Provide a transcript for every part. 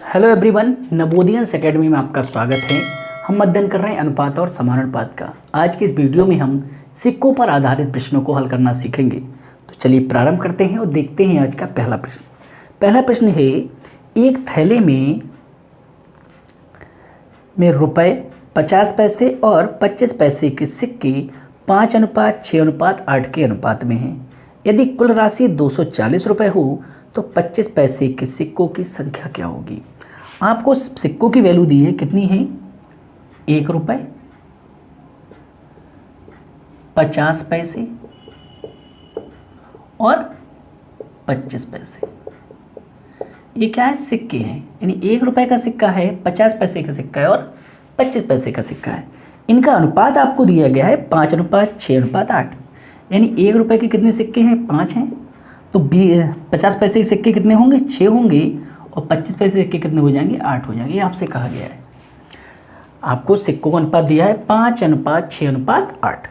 Hello everyone, नवोदियंस academy में आपका स्वागत है। हम अध्ययन कर रहे हैं अनुपात और समानुपात का। आज की इस वीडियो में हम सिक्कों पर आधारित प्रश्नों को हल करना सीखेंगे। तो चलिए प्रारंभ करते हैं और देखते हैं आज का पहला प्रश्न। पहला प्रश्न है, एक थैले में रुपए 50 पैसे और 25 पैसे के सिक्के 5:6:8 के अनुपात में हैं। यदि कुल राशि 240 रुपये हो तो 25 पैसे के सिक्कों की संख्या क्या होगी। आपको सिक्कों की वैल्यू दी है, कितनी है? 1 रुपये, 50 पैसे और 25 पैसे। ये क्या है? सिक्के हैं। यानी 1 रुपये का सिक्का है, 50 पैसे का सिक्का है और 25 पैसे का सिक्का है। इनका अनुपात आपको दिया गया है 5:6:8। यानी 1 रुपये के कितने सिक्के हैं? 5 हैं। तो 50 पैसे के सिक्के कितने होंगे? 6 होंगे। और 25 पैसे के सिक्के कितने हो जाएंगे? 8 हो जाएंगे। ये आपसे कहा गया है। आपको सिक्कों का अनुपात दिया है 5:6:8।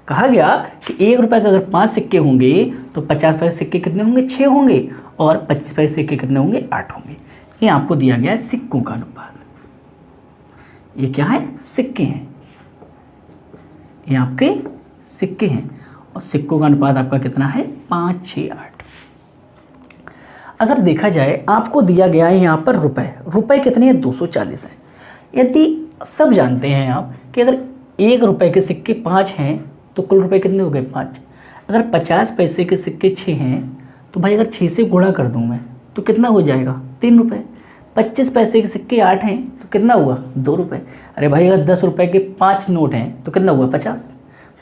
कहा गया कि 1 रुपये का अगर 5 सिक्के होंगे तो 50 पैसे सिक्के कितने होंगे? 6 होंगे। और 25 पैसे सिक्के कितने होंगे? 8 होंगे। ये आपको दिया गया है सिक्कों का अनुपात। ये क्या है? सिक्के हैं। ये आपके सिक्के हैं और सिक्कों का अनुपात आपका कितना है? 5:6:8। अगर देखा जाए, आपको दिया गया है यहाँ पर रुपए कितने हैं? 240 हैं। यदि सब जानते हैं आप कि अगर 1 रुपये के सिक्के 5 हैं तो कुल रुपए कितने हो गए? 5। अगर 50 पैसे के सिक्के 6 हैं तो भाई अगर 6 से गुणा कर दूँ मैं तो कितना हो जाएगा? 3 रुपये। 25 पैसे के सिक्के 8 हैं तो कितना हुआ? 2 रुपये। अरे भाई अगर 10 रुपये के 5 नोट हैं तो कितना हुआ? 50।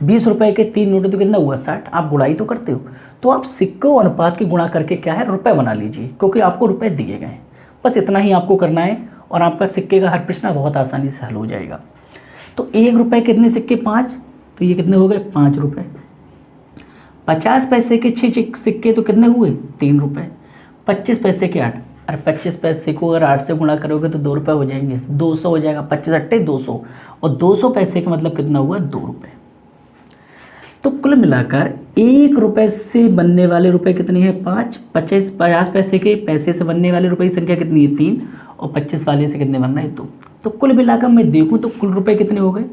20 रुपये के 3 नोट तो कितना हुआ? 60। आप गुणाई तो करते हो, तो आप सिक्कों अनुपात की गुणा करके क्या है? रुपए बना लीजिए, क्योंकि आपको रुपए दिए गए हैं। बस इतना ही आपको करना है और आपका सिक्के का हर प्रश्न बहुत आसानी से हल हो जाएगा। तो 1 रुपये कितने सिक्के? 5। तो ये कितने हो गए? 5 रुपये। 50 पैसे के 6 सिक्के तो कितने हुए? 3 रुपये। 25 पैसे के 8। अरे 25 पैसे को अगर 8 से गुणा करोगे तो 2 रुपये हो जाएंगे, 200 हो जाएगा। 25 8 200 और 200 पैसे का मतलब कितना हुआ? 2 रुपये। तो कुल मिलाकर 1 रुपये से बनने वाले रुपए कितने हैं? 5। 50 पैसे के पैसे से बनने वाले रुपए की संख्या कितनी है? 3। और 25 वाले से कितने बनना है? 2। तो कुल मिलाकर मैं देखूं तो कुल रुपए कितने हो गए?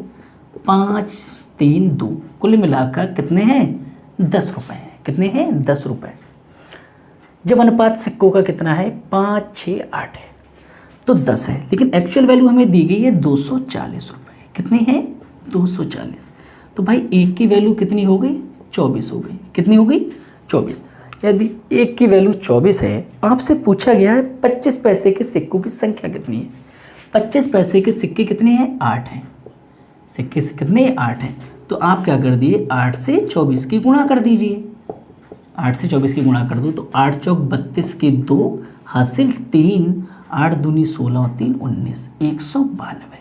5 3 2। कुल मिलाकर कितने हैं? 10 रुपये हैं। कितने हैं? 10 रुपये। जब अनुपात सिक्कों का कितना है? 5:6:8 है तो 10 है। लेकिन एक्चुअल वैल्यू हमें दी गई है 240 रुपये। कितनी है? 240। तो भाई 1 की वैल्यू कितनी हो गई? 24 हो गई। कितनी हो गई? 24। यदि 1 की वैल्यू 24 है, आपसे पूछा गया है 25 पैसे के सिक्कों की संख्या कितनी है। 25 पैसे के सिक्के कितने हैं? 8 हैं। सिक्के कितने? 8 हैं। तो आप क्या कर दिए? 8 से 24 की गुणा कर दीजिए। 8 से 24 की गुणा कर दो तो 8 चौक 32 के 2 हासिल 3, 8 दूनी 16 और 3 19, 192।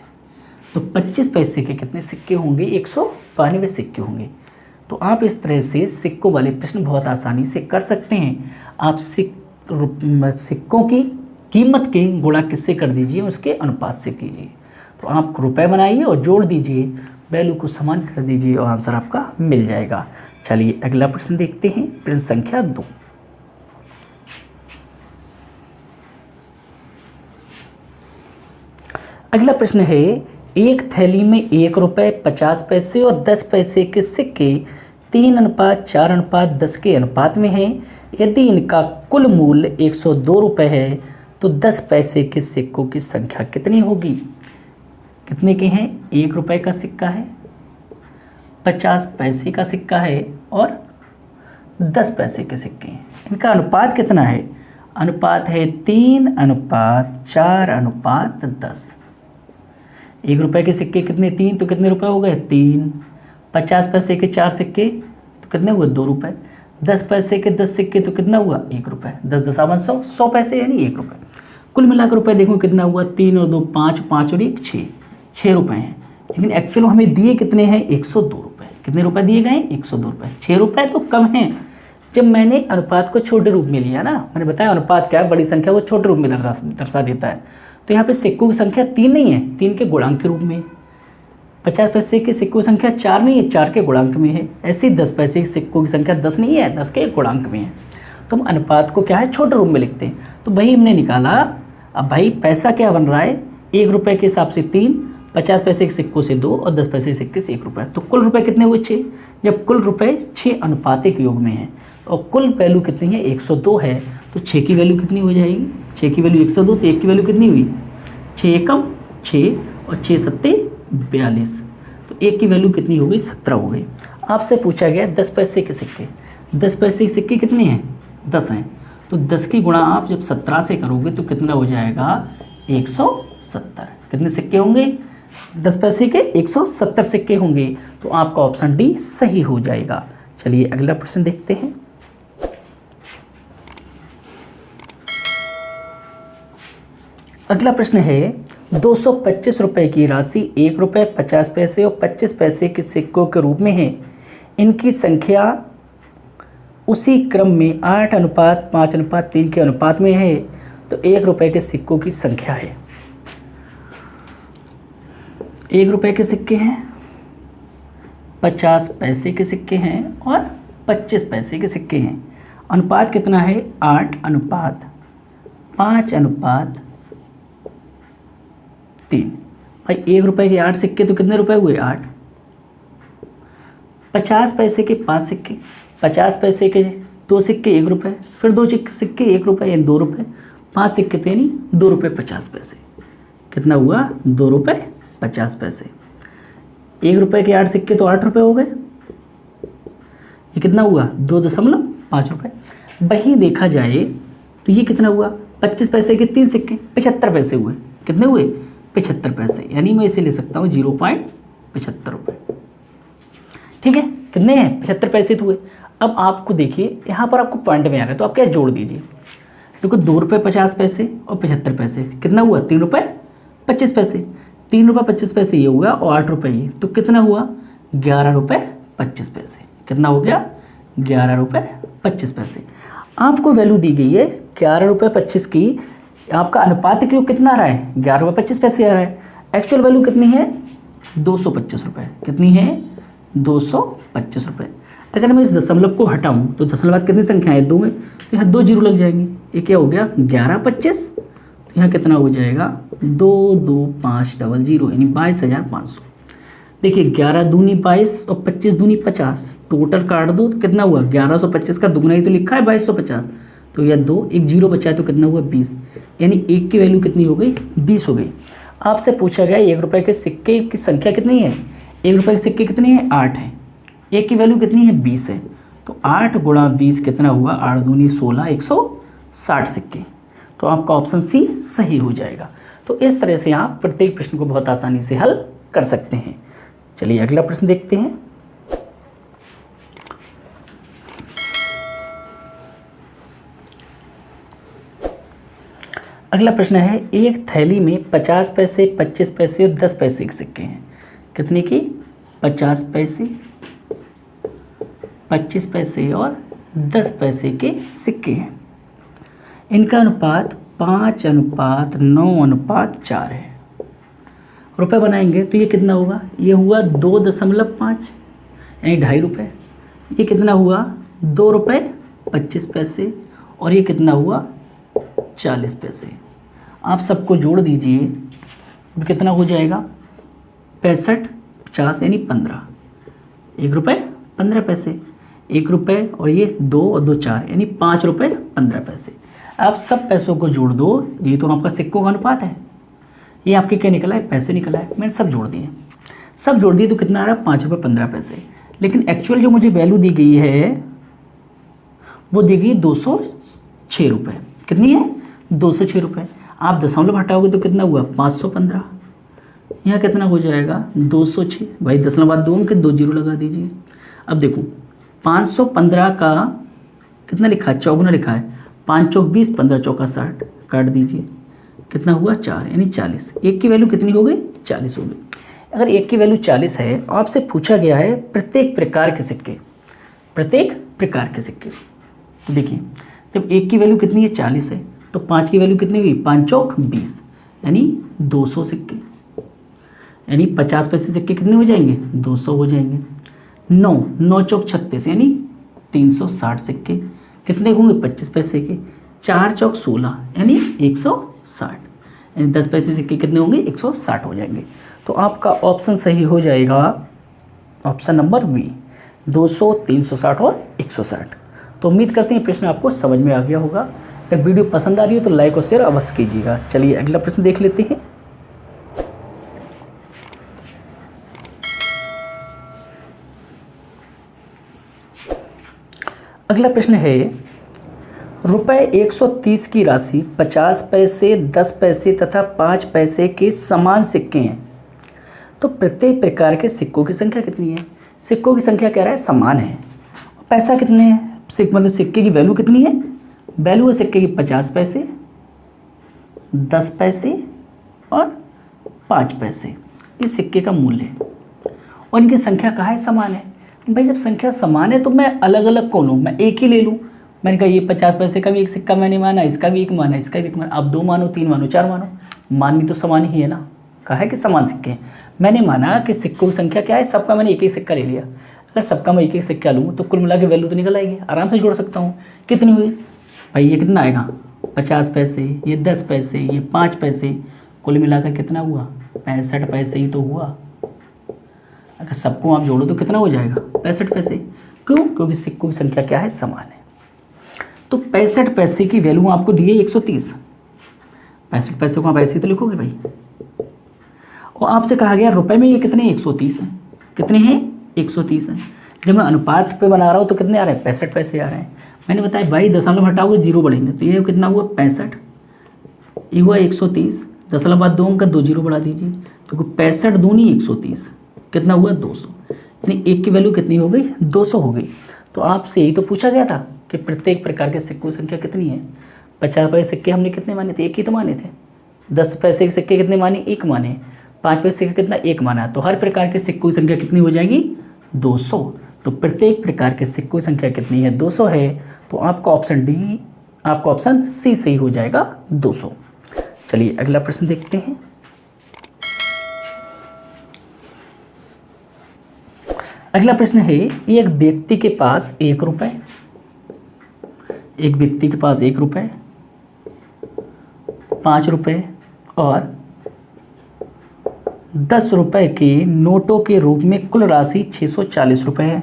तो 25 पैसे के कितने सिक्के होंगे? 192 सिक्के होंगे। तो आप इस तरह से सिक्कों वाले प्रश्न बहुत आसानी से कर सकते हैं। आप सिक्कों की कीमत के गुणा किससे कर दीजिए? उसके अनुपात से कीजिए। तो आप रुपए बनाइए और जोड़ दीजिए, वैल्यू को समान कर दीजिए और आंसर आपका मिल जाएगा। चलिए अगला प्रश्न देखते हैं। प्रश्न संख्या 2। अगला प्रश्न है, एक थैली में 1 रुपये, 50 पैसे और 10 पैसे के सिक्के 3:4:10 के अनुपात में हैं। यदि इनका कुल मूल्य 102 रुपये है तो 10 पैसे के सिक्कों की संख्या कितनी होगी? कितने के हैं? 1 रुपये का सिक्का है, 50 पैसे का सिक्का है और 10 पैसे के सिक्के हैं। इनका अनुपात कितना है? अनुपात है 3:4:10। 1 रुपये के सिक्के कितने? 3। तो कितने रुपए हो गए? 3। 50 पैसे के 4 सिक्के तो कितने हुए? 2 रुपये। 10 पैसे के 10 सिक्के तो कितना हुआ? 1 रुपये। 10 10 100, 100 पैसे यानी 1 रुपये। कुल मिलाकर रुपये देखो कितना हुआ? 3 और 2 5, 5 और 1 6, 6 रुपये हैं। लेकिन एक्चुअल हमें दिए कितने हैं? 102 रुपये। कितने रुपये दिए गए? 102 रुपये। 6 रुपये तो कम हैं। जब मैंने अनुपात को छोटे रूप में लिया ना, मैंने बताया अनुपात क्या है? बड़ी संख्या को छोटे रूप में दर्शा देता है। तो यहाँ पे सिक्कों की संख्या 3 नहीं है, 3 के गुणांक के रूप में। 50 पैसे के सिक्कों की संख्या 4 नहीं है, 4 के गुणांक में है। ऐसे ही 10 पैसे के सिक्कों की संख्या 10 नहीं है, 10 के गुणांक में है। तो हम अनुपात को क्या है? छोटे रूप में लिखते हैं। तो वही हमने निकाला अब भाई पैसा क्या बन रहा है, 1 रुपये के हिसाब से 3, 50 पैसे के सिक्कों से 2 और 10 पैसे के सिक्के से 1 रुपये। तो कुल रुपए कितने हुए 6। जब कुल रुपए 6 अनुपातिक योग में है और कुल वैल्यू कितनी है 102 है, तो 6 की वैल्यू कितनी हो जाएगी, 6 की वैल्यू 102, तो 1 की वैल्यू कितनी हुई 6 एकम 6 और 6 सत्ते 42, तो 1 की वैल्यू कितनी हो गई 17 हो गई। आपसे पूछा गया 10 पैसे के सिक्के, 10 पैसे के सिक्के कितने हैं 10 हैं, तो 10 की गुणा आप जब 17 से करोगे तो कितना हो जाएगा 170। कितने सिक्के होंगे 10 पैसे के 170 सिक्के होंगे, तो आपका ऑप्शन डी सही हो जाएगा। चलिए अगला प्रश्न देखते हैं। अगला प्रश्न है 225 रुपये की राशि 1 रुपये 50 पैसे और 25 पैसे के सिक्कों के रूप में है। इनकी संख्या उसी क्रम में 8:5:3 के अनुपात में है, तो 1 रुपये के सिक्कों की संख्या है। 1 रुपये के सिक्के हैं, 50 पैसे के सिक्के हैं और 25 पैसे के सिक्के हैं। अनुपात कितना है 8:5:3। भाई 1 रुपये के 8 सिक्के तो कितने रुपए हुए 8। 50 पैसे के 5 सिक्के, 50 पैसे के 2 सिक्के 1 रुपये, फिर 2 सिक्के 1 रुपये यानी 2 रुपये, 5 सिक्के तो यानी 2 रुपये 50 पैसे। कितना हुआ 2 रुपये 50 पैसे। 1 रुपये के 8 सिक्के तो 8 रुपये हो गए, ये कितना हुआ 2.5 रुपये। वही देखा जाए तो ये कितना हुआ 25 पैसे के 3 सिक्के 75 पैसे हुए। कितने हुए 75 पैसे, यानी मैं इसे ले सकता हूँ 0.75 रुपये। ठीक है, कितने हैं 75 पैसे तो हुए। अब आपको देखिए यहाँ पर आपको पॉइंट में आ रहा है, तो आप क्या जोड़ दीजिए। देखो 2 रुपये 50 पैसे और 75 पैसे कितना हुआ 3 रुपये 25 पैसे। 3 रुपये 25 पैसे ये हुआ और 8 रुपये ये, तो कितना हुआ 11 रुपये 25 पैसे। कितना हो गया 11 रुपये 25 पैसे। आपको वैल्यू दी गई है 11 रुपये 25 की, आपका अनुपात क्यों कितना आ रहा है 11 रुपये 25 पैसे आ रहा है। एक्चुअल वैल्यू कितनी है 225 रुपये। कितनी है 225 रुपये। अगर मैं इस दशमलव को हटाऊं तो दशमलव बाद कितनी संख्या है 2 में, तो यहाँ 2 जीरो लग जाएंगे। ये क्या हो गया 1125, तो यहाँ कितना हो जाएगा 22500 यानी 22,500। देखिए 11 दूनी 22 और 25 दूनी 50, टोटल काट दो तो कितना हुआ 1125 का दुगना ही तो लिखा है 2250, तो यह 2 एक जीरो बचा है तो कितना हुआ 20, यानी 1 की वैल्यू कितनी हो गई 20 हो गई। आपसे पूछा गया 1 रुपये के सिक्के की संख्या कितनी है, 1 रुपये के सिक्के कितनी है 8 है, 1 की वैल्यू कितनी है 20 है, तो 8 गुणा 20 कितना हुआ 8 दूनी 16 160 सिक्के। तो आपका ऑप्शन सी सही हो जाएगा। तो इस तरह से आप प्रत्येक प्रश्न को बहुत आसानी से हल कर सकते हैं। चलिए अगला प्रश्न देखते हैं। अगला प्रश्न है एक थैली में 50 पैसे 25 पैसे और 10 पैसे के सिक्के हैं। कितने की 50 पैसे 25 पैसे और 10 पैसे के सिक्के हैं। इनका अनुपात 5:9:4 है। रुपए बनाएंगे तो ये कितना होगा, ये हुआ 2.5 यानी 2.5 रुपये। ये कितना हुआ 2 रुपये 25 पैसे और ये कितना हुआ 40 पैसे। आप सबको जोड़ दीजिए तो कितना हो जाएगा 65 50 यानी 15। 1 रुपये 15 पैसे, 1 रुपये और ये 2 और 2 4 यानी 5 रुपये 15 पैसे। आप सब पैसों को जोड़ दो, ये तो आपका सिक्कों का अनुपात है, ये आपके क्या निकला है पैसे निकला है। मैंने सब जोड़ दिए, सब जोड़ दिए तो कितना आ रहा है 5 रुपये 15 पैसे। लेकिन एक्चुअल जो मुझे वैल्यू दी गई है वो दी गई 206 रुपये। कितनी है 206 रुपये। आप दशमलव हटाओगे तो कितना हुआ 515, यहाँ कितना हो जाएगा 206। भाई दशमलव बाद 2 अंक 2 जीरो लगा दीजिए। अब देखो 515 का कितना लिखा है 54 लिखा है, 5 चौक 20 15 चौका 60 काट दीजिए, कितना हुआ 4 यानी 40। 1 की वैल्यू कितनी हो गई 40 हो गई। अगर 1 की वैल्यू 40 है, आपसे पूछा गया है प्रत्येक प्रकार के सिक्के, प्रत्येक प्रकार के सिक्के। तो देखिए जब 1 की वैल्यू कितनी है 40 है तो 5 की वैल्यू कितनी हुई 5 चौक 20 यानी 200 सिक्के, यानी 50 पैसे सिक्के कितने हो जाएंगे 200 हो जाएंगे। 9 चौक 36 यानी 360 सिक्के कितने होंगे 25 पैसे के। 4 चौक 16 यानी 160। यानी 10 पैसे सिक्के कितने होंगे, 160 हो जाएंगे। तो आपका ऑप्शन सही हो जाएगा ऑप्शन नंबर बी, 200, 360 और 160। तो उम्मीद करते हैं प्रश्न आपको समझ में आ गया होगा। अगर वीडियो पसंद आ रही हो तो लाइक और शेयर अवश्य कीजिएगा। चलिए अगला प्रश्न देख लेते हैं। अगला प्रश्न है, रुपये 130 की राशि 50 पैसे, 10 पैसे तथा 5 पैसे के समान सिक्के हैं, तो प्रत्येक प्रकार के सिक्कों की संख्या कितनी है। सिक्कों की संख्या कह रहा है समान है, पैसा कितने हैं, मतलब सिक्के की वैल्यू कितनी है, वैल्यू है सिक्के की 50 पैसे, 10 पैसे और 5 पैसे, इस सिक्के का मूल्य है और इनकी संख्या कहाँ है, समान है। भाई जब संख्या समान है तो मैं अलग अलग क्यों लूँ, मैं एक ही ले लूँ। मैंने कहा ये 50 पैसे का भी एक सिक्का मैंने माना, इसका भी एक माना, इसका भी एक माना। आप 2 मानो, 3 मानो, 4 मानो, माननी तो समान ही है ना। कहा है कि समान सिक्के हैं। मैंने माना कि सिक्कों की संख्या क्या है, सबका मैंने एक ही सिक्का ले लिया। अगर सबका मैं एक एक सिक्का लूँ तो कुल मिला के वैल्यू तो निकल आएगी, आराम से जोड़ सकता हूँ। कितनी हुई भाई, ये कितना आएगा 50 पैसे, ये 10 पैसे, ये 5 पैसे, कुल मिलाकर कितना हुआ 65 पैसे ही तो हुआ। अगर सबको आप जोड़ो तो कितना हो जाएगा 65 पैसे। क्यों, क्योंकि सिक्कों की संख्या क्या है, समान है। तो 65 पैसे की वैल्यू आपको दी है 130। 65 पैसे को आप ऐसे ही तो लिखोगे भाई। और आपसे कहा गया रुपए में ये कितने 130 हैं, कितने हैं 130 हैं। जब मैं अनुपात पे बना रहा हूँ तो कितने आ रहे हैं 65 पैसे आ रहे हैं। मैंने बताया भाई दशमलव हटाओगे जीरो बढ़ेंगे, तो ये कितना हुआ 65, ये हुआ 130, दशमलव बाद 2 अंक 2 जीरो बढ़ा दीजिए, तो 65 दूनी 130, कितना हुआ 200, यानी एक की वैल्यू कितनी हो गई 200 हो गई। तो आपसे यही तो पूछा गया था कि प्रत्येक प्रकार के सिक्कों की संख्या कितनी है। 50 पैसे सिक्के हमने कितने माने थे, एक ही तो माने थे। 10 पैसे के सिक्के कितने माने, एक माने। 5 पैसे का कितना, एक माना। तो हर प्रकार के सिक्कों की संख्या कितनी हो जाएगी 200। तो प्रत्येक प्रकार के सिक्कों की संख्या कितनी है 200 है। तो आपका ऑप्शन डी, आपका ऑप्शन सी सही हो जाएगा 200। चलिए अगला प्रश्न देखते हैं। अगला प्रश्न है, एक व्यक्ति के पास 1 रुपये, एक व्यक्ति के पास 1 रुपये, 5 रुपये और 10 रुपये के नोटों के रूप में कुल राशि 640 रुपये है।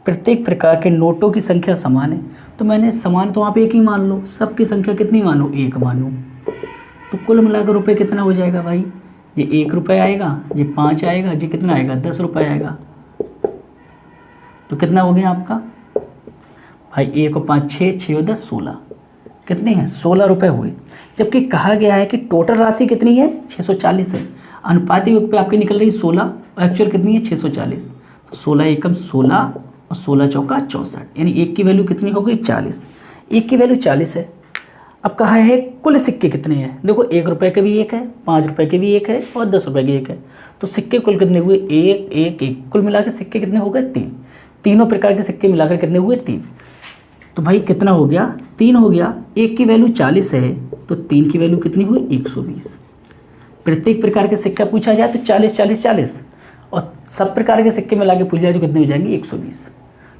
प्रत्येक प्रकार के नोटों की संख्या समान है। तो मैंने समान तो आप एक ही मान लो, सबकी संख्या कितनी मानो, 1 मानो। तो कुल मिलाकर रुपये कितना हो जाएगा भाई, ये 1 रुपये आएगा, ये 5 आएगा, ये कितना आएगा 10 रुपये आएगा। तो कितना हो गया आपका भाई, 1 और 5 6, 6 और 10 16, कितने हैं 16 रुपये हुए। जबकि कहा गया है कि टोटल राशि कितनी है 640 है। अनुपाती योग पे आपकी निकल रही 16 और एक्चुअल कितनी है 640। तो 16 एकम 16 और 16 चौका 64, यानी एक की वैल्यू कितनी हो गई 40। एक की वैल्यू 40 है। अब कहा है कुल सिक्के कितने हैं, देखो 1 रुपये के भी एक है, 5 रुपये के भी एक है और 10 रुपये के एक है। तो सिक्के कुल कितने हुए 1 1 1, कुल मिला के सिक्के कितने हो गए 3। तीनों प्रकार के सिक्के मिलाकर कितने हुए 3। तो भाई कितना हो गया 3 हो गया। एक की वैल्यू 40 है तो 3 की वैल्यू कितनी हुई 120। प्रत्येक प्रकार के सिक्का पूछा जाए तो 40 40 40 और सब प्रकार के सिक्के मिला के पूछ जाए तो कितने हो जाएंगे 120।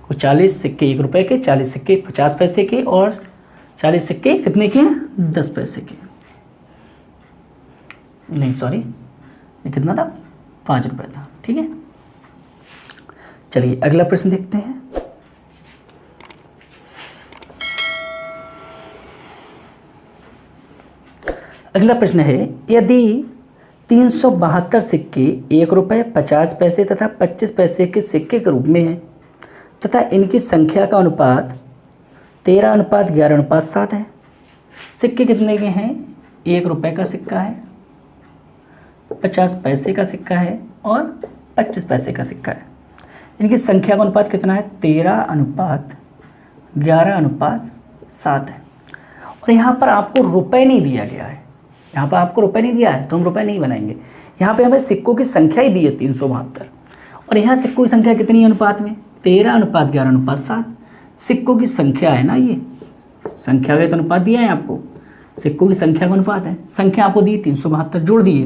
तो 40 सिक्के 1 रुपये के, 40 सिक्के 50 पैसे के और 40 सिक्के कितने के 10 पैसे के, नहीं सॉरी ये कितना था 5 रुपये था। ठीक है, चलिए अगला प्रश्न देखते हैं। अगला प्रश्न है, यदि 372 सिक्के 1 रुपये 50 पैसे तथा 25 पैसे के सिक्के के रूप में हैं तथा इनकी संख्या का अनुपात 13:11:7 है। सिक्के कितने के हैं, 1 रुपये का सिक्का है, 50 पैसे का सिक्का है और 25 पैसे का सिक्का है। इनकी संख्या का अनुपात कितना है 13:11:7 है। और यहाँ पर आपको रुपए नहीं दिया गया है, यहाँ पर आपको रुपए नहीं दिया है तो हम रुपए नहीं बनाएंगे। यहाँ पे हमें सिक्कों की संख्या ही दी है 372 और यहाँ सिक्कों की संख्या कितनी है अनुपात में 13:11:7। सिक्कों की संख्या है ना, ये संख्या का तो अनुपात दिया है आपको, सिक्कों की संख्या का अनुपात है। संख्या आपको दी 372, जोड़ दिए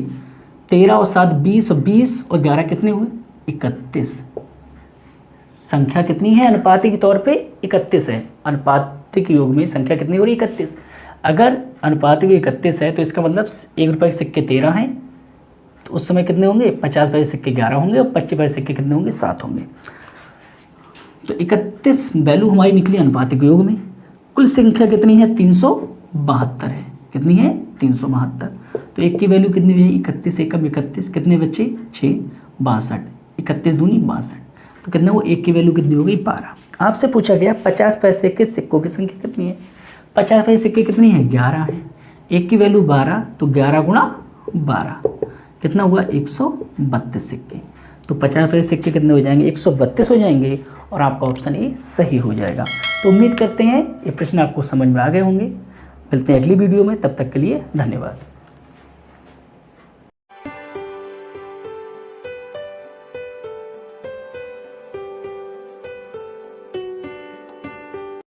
13 और 7 20 और 20 और 11 कितने हुए 31। संख्या कितनी है अनुपातिक के तौर पे 31 है। अनुपातिक योग में संख्या कितनी हो रही है 31। अगर अनुपातिक 31 है तो इसका मतलब 1 रुपये के सिक्के 13 हैं, तो उस समय कितने होंगे, 50 पैसे सिक्के 11 होंगे और 25 पैसे सिक्के कितने होंगे, 7 होंगे। तो 31 वैल्यू हमारी निकली अनुपातिक योग में। कुल संख्या कितनी है, 372 है। कितनी है, 372। तो एक की वैल्यू कितनी हुई, 31 एकम 31, कितने बच्चे 6, 62, 31 दूनी 62, तो कितने वो एक की वैल्यू कितनी हो गई, 12। आपसे पूछा गया 50 पैसे के सिक्कों की संख्या कितनी है। 50 पैसे सिक्के कितनी है, 11 है। एक की वैल्यू 12, तो 11 गुणा 12 कितना हुआ, 132 सिक्के। तो 50 पैसे सिक्के कितने हो जाएंगे, 132 हो जाएंगे और आपका ऑप्शन ए सही हो जाएगा। तो उम्मीद करते हैं ये प्रश्न आपको समझ में आ गए होंगे। मिलते हैं अगली वीडियो में, तब तक के लिए धन्यवाद।